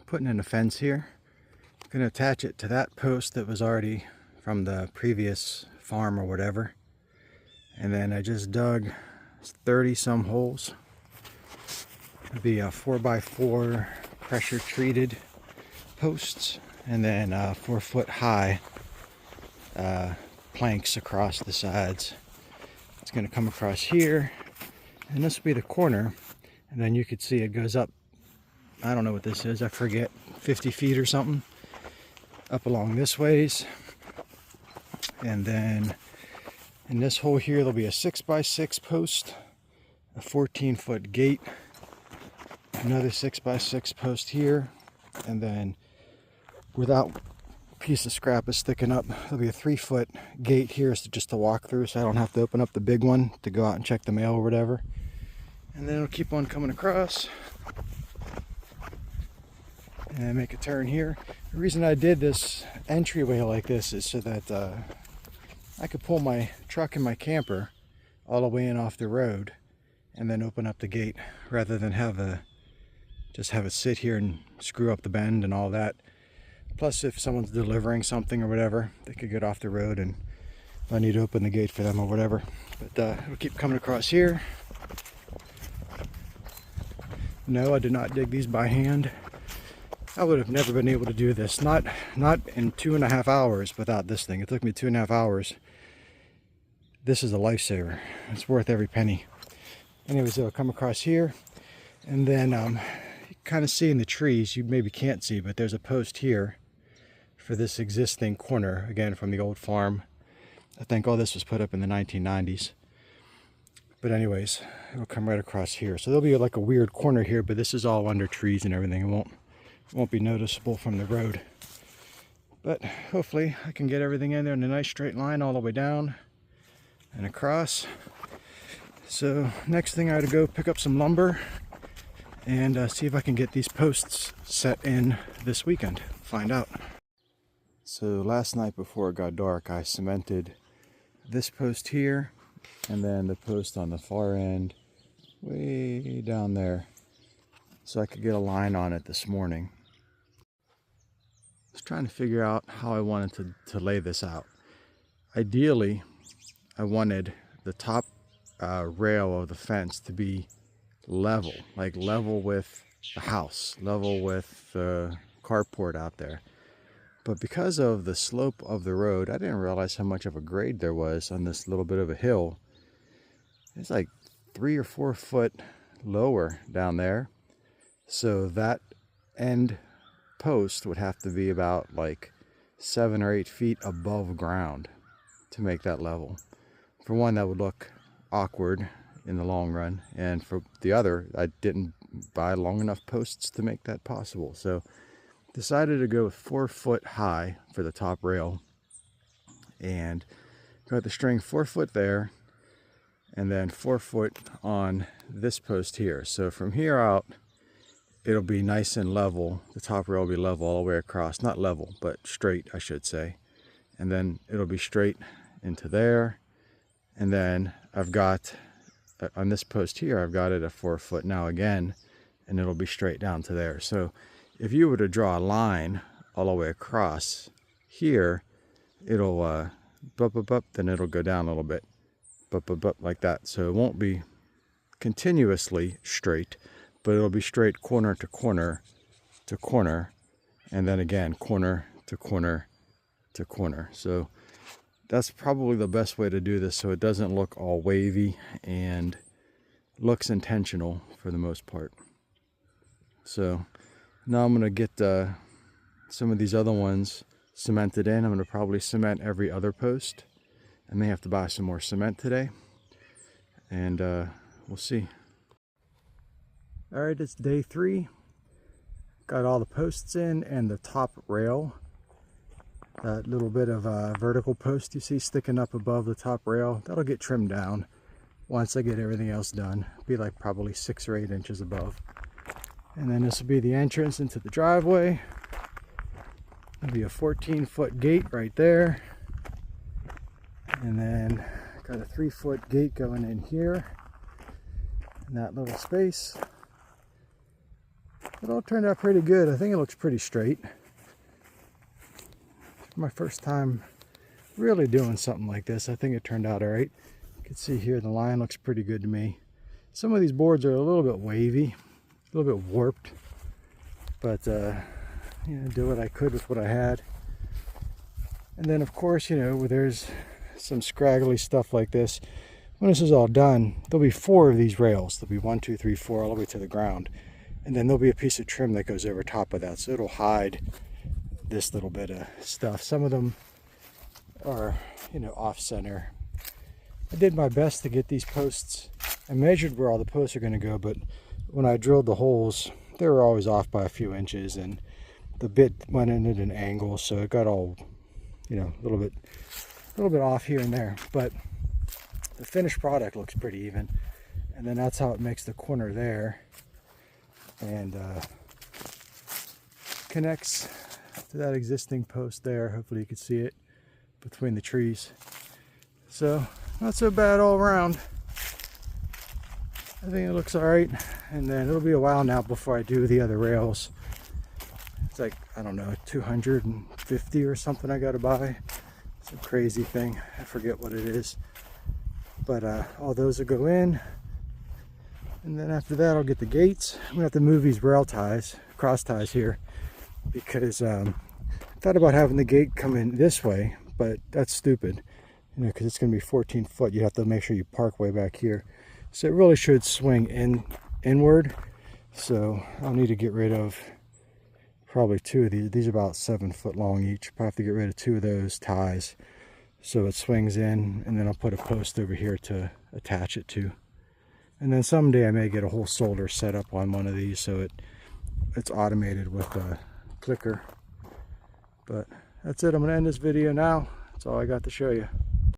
putting in a fence here. I'm going to attach it to that post that was already from the previous farm or whatever. And then I just dug 30 some holes. It'll be a 4x4 pressure treated posts, and then 4-foot high planks across the sides. It's going to come across here, and this will be the corner, and then you could see it goes up, I don't know what this is, I forget, 50 feet or something, up along this ways. And then in this hole here there'll be a 6x6 post, a 14-foot gate, another 6x6 post here, and then without piece of scrap is sticking up, there'll be a 3-foot gate here just to walk through, so I don't have to open up the big one to go out and check the mail or whatever. And then it'll keep on coming across and make a turn here. The reason I did this entryway like this is so that I could pull my truck and my camper all the way in off the road and then open up the gate, rather than just have it sit here and screw up the bend and all that. Plus, if someone's delivering something or whatever, they could get off the road, and if I need to open the gate for them or whatever. But it'll keep coming across here. No, I did not dig these by hand. I would have never been able to do this. Not in 2.5 hours without this thing. It took me 2.5 hours. This is a lifesaver. It's worth every penny. Anyways, it'll come across here, and then you kind of see in the trees, you maybe can't see, but there's a post here for this existing corner, again from the old farm. I think all this was put up in the 1990s. But anyways, it'll come right across here. So there'll be like a weird corner here, but this is all under trees and everything. It won't be noticeable from the road. But hopefully I can get everything in there in a nice straight line all the way down and across. So next thing, I had to go pick up some lumber and see if I can get these posts set in this weekend. Find out. So last night before it got dark, I cemented this post here, and then the post on the far end way down there, so I could get a line on it this morning. I was trying to figure out how I wanted to lay this out. Ideally, I wanted the top rail of the fence to be level, like level with the house, level with the carport out there. But because of the slope of the road, I didn't realize how much of a grade there was on this little bit of a hill. It's like 3 or 4 foot lower down there. So that end post would have to be about like 7 or 8 feet above ground to make that level. For one, that would look awkward in the long run, and for the other, I didn't buy long enough posts to make that possible. So decided to go with 4 foot high for the top rail, and got the string 4 foot there, and then 4 foot on this post here. So from here out, it'll be nice and level. The top rail will be level all the way across. Not level, but straight, I should say. And then it'll be straight into there. And then I've got, on this post here, I've got it at 4 foot now again, and it'll be straight down to there. So if you were to draw a line all the way across here, it'll then it'll go down a little bit, like that. So it won't be continuously straight, but it'll be straight corner to corner to corner, and then again corner to corner to corner. So that's probably the best way to do this, so it doesn't look all wavy and looks intentional for the most part. So now I'm going to get some of these other ones cemented in. I'm going to probably cement every other post. I may have to buy some more cement today, and we'll see. All right, it's day 3. Got all the posts in and the top rail. That little bit of vertical post you see sticking up above the top rail, that'll get trimmed down once I get everything else done. Be like probably 6 or 8 inches above. And then this will be the entrance into the driveway. There'll be a 14-foot gate right there. And then got a 3-foot gate going in here in that little space. it all turned out pretty good. I think it looks pretty straight. My first time really doing something like this. I think it turned out all right. You can see here the line looks pretty good to me. Some of these boards are a little bit wavy, a little bit warped, but you know, do what I could with what I had. And then of course, you know, there's some scraggly stuff like this. When this is all done, there'll be 4 of these rails. There'll be 1, 2, 3, 4 all the way to the ground. And then there'll be a piece of trim that goes over top of that. So it'll hide this little bit of stuff. Some of them are, you know, off center. I did my best to get these posts. I measured where all the posts are going to go, but when I drilled the holes, they were always off by a few inches, and the bit went in at an angle, so it got all, you know, a little bit off here and there. But the finished product looks pretty even, and then that's how it makes the corner there, and connects to that existing post there. Hopefully you can see it between the trees. So not so bad all around. I think it looks all right. And then it'll be a while now before I do the other rails. It's like, I don't know, 250 or something I gotta buy. It's a crazy thing. I forget what it is. But all those will go in. And then after that, I'll get the gates. I'm gonna have to move these rail ties, cross ties here, because I thought about having the gate come in this way, but that's stupid, you know, because it's going to be 14 foot. You have to make sure you park way back here. So it really should swing inward. So I'll need to get rid of probably 2 of these. These are about 7 foot long each. Probably have to get rid of 2 of those ties so it swings in, and then I'll put a post over here to attach it to. And then someday I may get a whole solder set up on one of these so it's automated with a clicker. But that's it. I'm going to end this video now. That's all I got to show you.